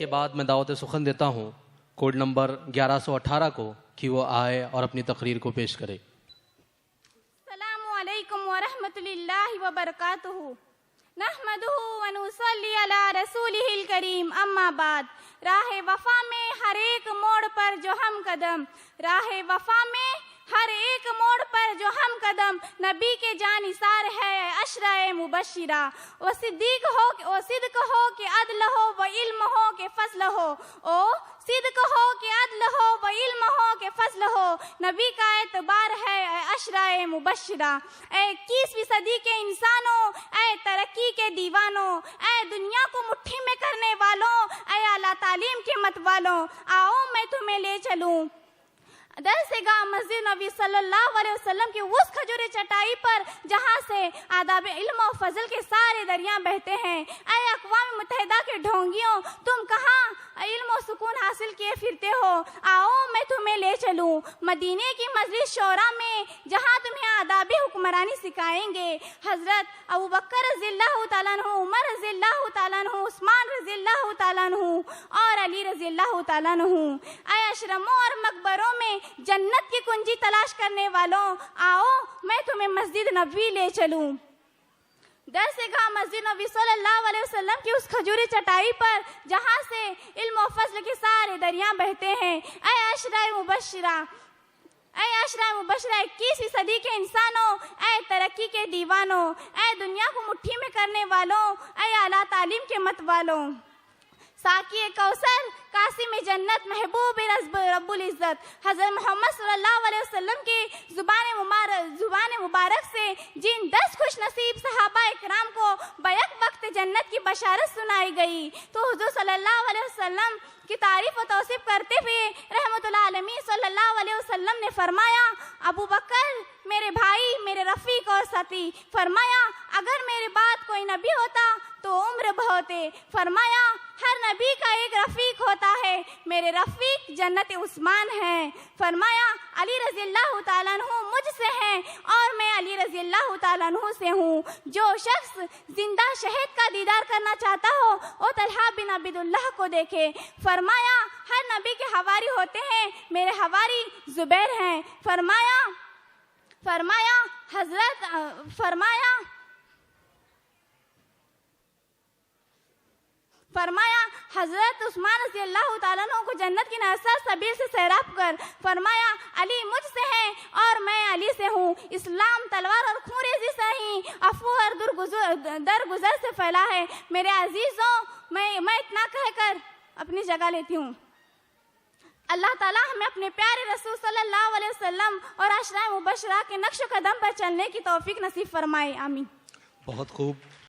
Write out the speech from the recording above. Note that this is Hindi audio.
इसके बाद मैं दावत सुखन देता हूँ कोड नंबर 1118 को कि वो आए और अपनी तकरीर को पेश करे। अस्सलामु अलैकुम व रहमतुल्लाहि व बरकातुहू। नहमदुहू व नुसल्ली अला रसूलिहिल करीम, अम्मा बाद। राहे वफा में हर एक मोड़ पर जो हम कदम, राहे वफा में हर एक मोड़ पर जो हम कदम, नबी के जानिसार है अशरा मुबशिरा। वो सिद्दीक हो, वो सिद्क हो कि अदल हो, वो इल्म हो कि फजल हो। ओ सिद्क हो कि अदल हो, वो इल्म हो कि फजल हो, नबी का एतबार है अशरा मुबशिरा। 21वीं सदी के इंसानों, ऐ तरक्की के दीवानों, ऐ दुनिया को मुट्ठी में करने वालों, ऐ आला तालीम के मत वालों, आओ मैं तुम्हें ले चलूं दरसेगाह मस्जिद नबी सल्लल्लाहु अलैहि वसल्लम की उस खजूर चटाई पर जहाँ से आदाब इल्म और फजल के सारे दरिया बहते हैं। ऐ अक़वाम मुत्तहिदा के ढोंगियों, तुम कहाँ इल्म और सुकून हासिल किए फिरते हो, आओ मैं तुम्हें ले चलूं मदीने की मजलिस शोरा में, जहाँ तुम्हें आदाब हुक्मरानी सिखाएंगे हजरत अबू बकर रज़ियल्लाहु ताला अन्हु, उमर रज़ियल्लाहु ताला अन्हु, उस्मान रज़ियल्लाहु ताला अन्हु और अली रज़ियल्लाहु ताला अन्हु। ऐ अशरमों और मकबरों में जन्नत की कुंजी तलाश करने वालों, आओ मैं तुम्हें मस्जिद नबवी ले चलूं दरसेगाह मस्जिद नबी सल्लल्लाहु अलैहि वसल्लम की उस खजूरी चटाई पर जहाँ से इल्म और फजल के सारे दरिया बहते हैं। ऐ अशरा मुबशिरा, ऐ अशरा मुबशिरा 21वीं सदी के इंसानों, ऐ तरक्की के दीवानों, ऐ दुनिया को मुट्ठी में करने वालों, ऐ आला तालीम के मत वालों, साकी कौसर, कासिम जन्नत, महबूब रब्बुल इज़्ज़त हज़रत मोहम्मद सल्लल्लाहु अलैहि वसल्लम की जुबान मुबारक से जिन 10 खुश नसीब सहाबा इकराम को बैक वक्त जन्नत की बशारत सुनाई गई, तो हुज़ूर सल्लल्लाहु अलैहि वसल्लम की तारीफ और तौसीफ करते हुए रहमतुल आलमीन सल्लल्लाहु अलैहि वसल्लम ने फरमाया, अबू बकर मेरे भाई, मेरे रफ़ीक और साथी। फरमाया, अगर मेरे बाद कोई नबी होता तो उम्र बहुते। फरमाया, हर नबी का एक रफ़ीक होता है, मेरे रफ़ीक जन्नत उस्मान है। फरमाया, अली रज़ियल्लाहु ताला अन्हु मुझसे हैं और मैं अली रज़ियल्लाहु ताला अन्हु से हूँ। जो शख्स जिंदा शहद का दीदार करना चाहता हो वो तलहा बिन अब्दुल्लाह को देखे। फरमाया, हर नबी के हवारी होते हैं, मेरे हवारी जुबैर हैं। फरमाया हजरत उस्मान रज़ियल्लाहु ताला अन्हु को जन्नत की नहर सबील से सैराब कर। फरमाया, अली मुझसे है और मैं अली से हूँ। इस्लाम तलवार और खून रेज़ी से ही अफू और दरगुजर से फैला है। मेरे अजीजों, मैं इतना कहकर अपनी जगह लेती हूँ। अल्लाह ताला हमें अपने प्यारे रसूल सल्लल्लाहु अलैहि वसल्लम और अशरा मुबशरा के नक्श कदम पर चलने की तौफीक नसीब फरमाए, आमीन। बहुत खूब।